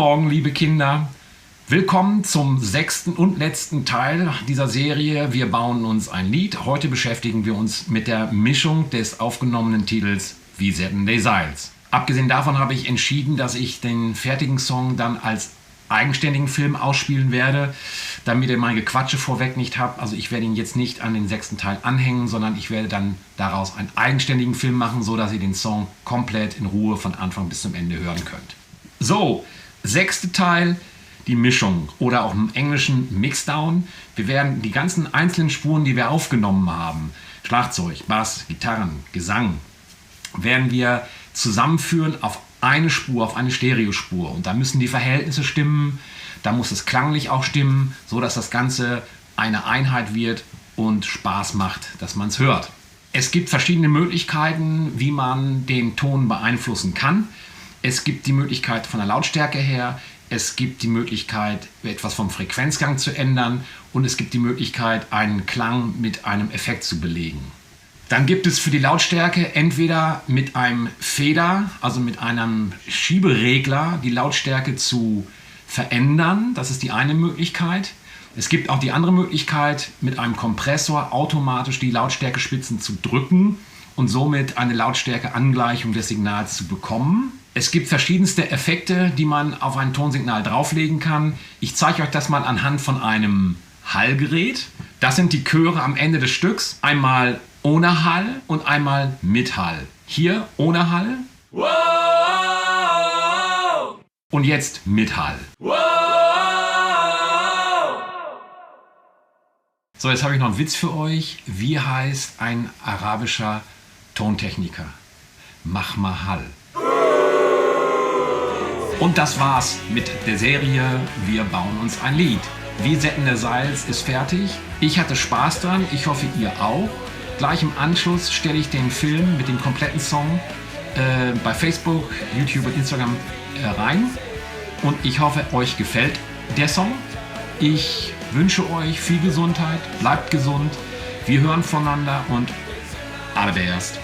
Morgen, liebe Kinder. Willkommen zum 6. und letzten Teil dieser Serie Wir bauen uns ein Lied. Heute beschäftigen wir uns mit der Mischung des aufgenommenen Titels Wie setten die Seils. Abgesehen davon habe ich entschieden, dass ich den fertigen Song dann als eigenständigen Film ausspielen werde, damit ihr mein Gequatsche vorweg nicht habt. Also ich werde ihn jetzt nicht an den 6. Teil anhängen, sondern ich werde dann daraus einen eigenständigen Film machen, so dass ihr den Song komplett in Ruhe von Anfang bis zum Ende hören könnt. So, 6. Teil, die Mischung oder auch im Englischen Mixdown. Wir werden die ganzen einzelnen Spuren, die wir aufgenommen haben, Schlagzeug, Bass, Gitarren, Gesang, werden wir zusammenführen auf eine Spur, auf eine Stereospur. Und da müssen die Verhältnisse stimmen, da muss es klanglich auch stimmen, so dass das Ganze eine Einheit wird und Spaß macht, dass man es hört. Es gibt verschiedene Möglichkeiten, wie man den Ton beeinflussen kann. Es gibt die Möglichkeit von der Lautstärke her, es gibt die Möglichkeit, etwas vom Frequenzgang zu ändern und es gibt die Möglichkeit, einen Klang mit einem Effekt zu belegen. Dann gibt es für die Lautstärke entweder mit einem Fader, also mit einem Schieberegler, die Lautstärke zu verändern. Das ist die eine Möglichkeit. Es gibt auch die andere Möglichkeit, mit einem Kompressor automatisch die Lautstärkespitzen zu drücken und somit eine Lautstärkeangleichung des Signals zu bekommen. Es gibt verschiedenste Effekte, die man auf ein Tonsignal drauflegen kann. Ich zeige euch das mal anhand von einem Hallgerät. Das sind die Chöre am Ende des Stücks. Einmal ohne Hall und einmal mit Hall. Hier ohne Hall. Wow! Und jetzt mit Hall. Wow! So, jetzt habe ich noch einen Witz für euch. Wie heißt ein arabischer Tontechniker? Mach mal Hall. Und das war's mit der Serie Wir bauen uns ein Lied. Wie setten der Seils ist fertig. Ich hatte Spaß dran, ich hoffe ihr auch. Gleich im Anschluss stelle ich den Film mit dem kompletten Song bei Facebook, YouTube und Instagram rein. Und ich hoffe, euch gefällt der Song. Ich wünsche euch viel Gesundheit, bleibt gesund. Wir hören voneinander und allererst